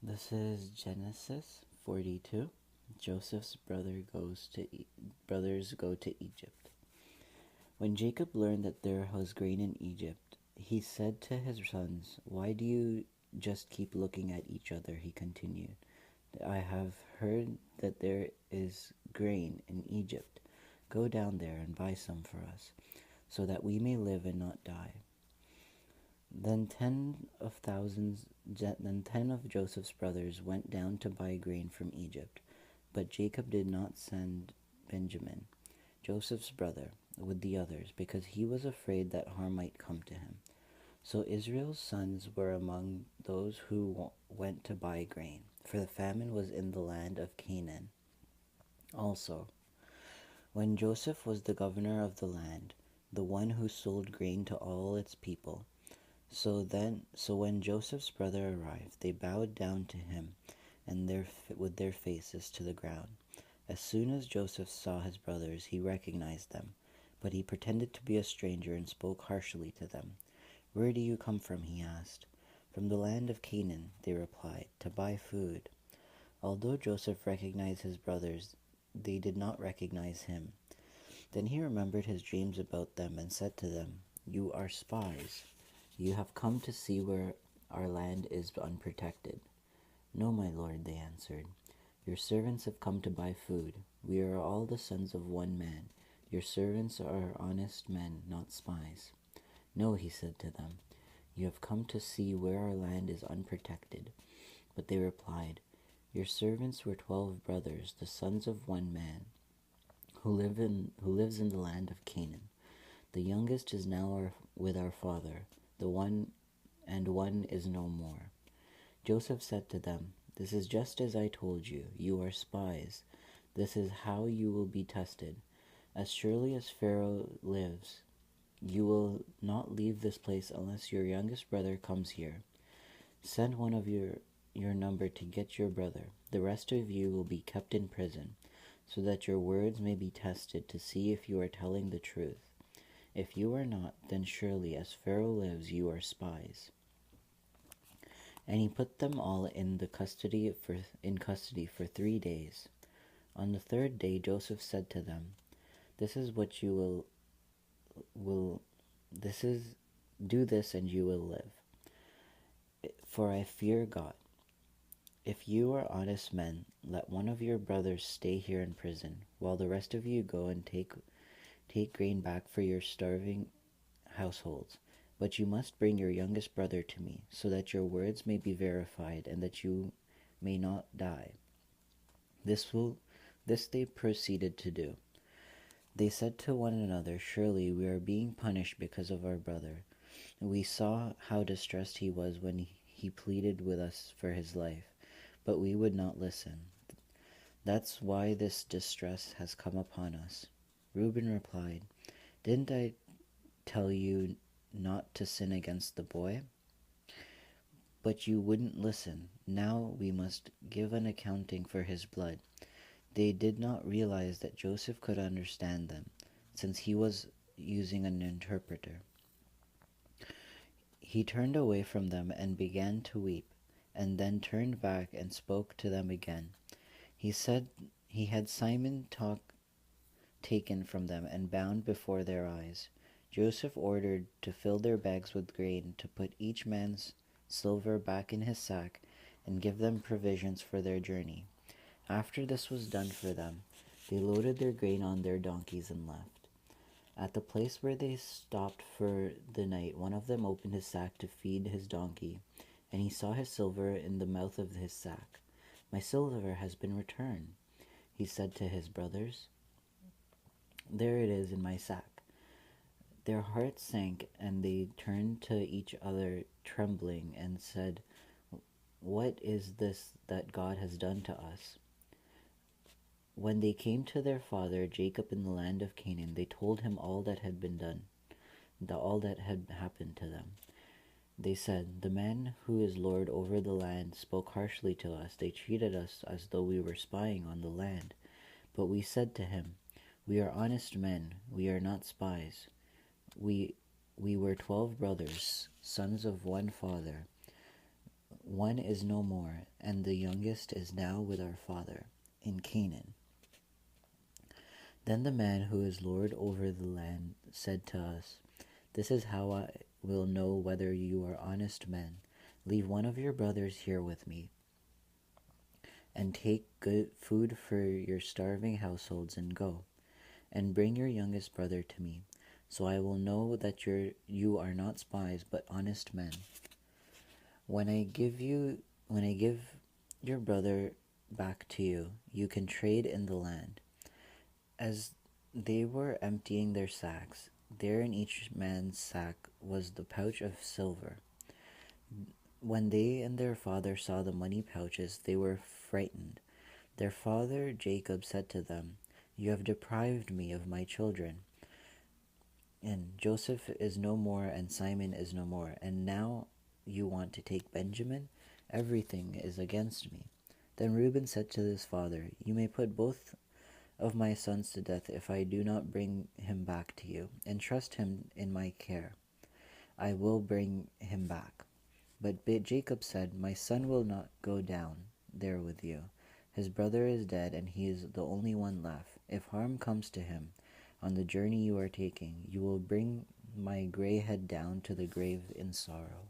This is Genesis 42. Joseph's brothers go to Egypt. When Jacob learned that there was grain in Egypt, he said to his sons, "Why do you just keep looking at each other?" He continued. "I have heard that there is grain in Egypt. Go down there and buy some for us, so that we may live and not die." Then 10 of Joseph's brothers went down to buy grain from Egypt, but Jacob did not send Benjamin, Joseph's brother, with the others, because he was afraid that harm might come to him. So Israel's sons were among those who went to buy grain, for the famine was in the land of Canaan. Also, when Joseph was the governor of the land, the one who sold grain to all its people, so when Joseph's brother arrived, they bowed down to him and with their faces to the ground. As soon as Joseph saw his brothers, he recognized them, but he pretended to be a stranger and spoke harshly to them. "Where do you come from?" he asked. "From the land of Canaan," they replied, "to buy food." Although Joseph recognized his brothers, they did not recognize him. Then he remembered his dreams about them and said to them, "You are spies. You have come to see where our land is unprotected." "No, my lord," they answered. "Your servants have come to buy food. We are all the sons of one man. Your servants are honest men, not spies." "No," he said to them. "You have come to see where our land is unprotected." But they replied, "Your servants were 12 brothers, the sons of one man, who lives in the land of Canaan. The youngest is now with our father, one is no more." Joseph said to them, "This is just as I told you. You are spies. This is how you will be tested. As surely as Pharaoh lives, you will not leave this place unless your youngest brother comes here. Send one of your number to get your brother. The rest of you will be kept in prison, so that your words may be tested to see if you are telling the truth. If you are not, then surely as Pharaoh lives, you are spies." And he put them all in custody for 3 days. On the third day Joseph said to them, "This is what you will this is do this and you will live. For I fear God. If you are honest men, let one of your brothers stay here in prison, while the rest of you go and take grain back for your starving households. But you must bring your youngest brother to me, so that your words may be verified and that you may not die." This they proceeded to do. They said to one another, "Surely we are being punished because of our brother. We saw how distressed he was when he pleaded with us for his life, but we would not listen. That's why this distress has come upon us." Reuben replied, "Didn't I tell you not to sin against the boy? But you wouldn't listen. Now we must give an accounting for his blood." They did not realize that Joseph could understand them, since he was using an interpreter. He turned away from them and began to weep, and then turned back and spoke to them again. He said he had Simon taken from them and bound before their eyes. Joseph ordered to fill their bags with grain, to put each man's silver back in his sack, and give them provisions for their journey. After this was done for them, they loaded their grain on their donkeys and left. At the place where they stopped for the night, one of them opened his sack to feed his donkey, and he saw his silver in the mouth of his sack. "My silver has been returned," he said to his brothers. "There it is in my sack." Their hearts sank, and they turned to each other trembling and said, "What is this that God has done to us?" When they came to their father Jacob in the land of Canaan, they told him all that had been done, all that had happened to them. They said, "The man who is lord over the land spoke harshly to us. They treated us as though we were spying on the land. But we said to him, 'We are honest men. We are not spies. We were 12 brothers, sons of one father. One is no more, and the youngest is now with our father in Canaan." Then the man who is lord over the land said to us, "This is how I will know whether you are honest men. Leave one of your brothers here with me, and take good food for your starving households, and go, and bring your youngest brother to me, so I will know that you are not spies, but honest men. When I give your brother back to you, you can trade in the land." As they were emptying their sacks, there in each man's sack was the pouch of silver. When they and their father saw the money pouches, they were frightened. Their father Jacob said to them, "You have deprived me of my children, and Joseph is no more, and Simon is no more, and now you want to take Benjamin? Everything is against me." Then Reuben said to his father, "You may put both of my sons to death if I do not bring him back to you. Entrust him in my care. I will bring him back." But Jacob said, "My son will not go down there with you. His brother is dead, and he is the only one left. If harm comes to him on the journey you are taking, you will bring my gray head down to the grave in sorrow."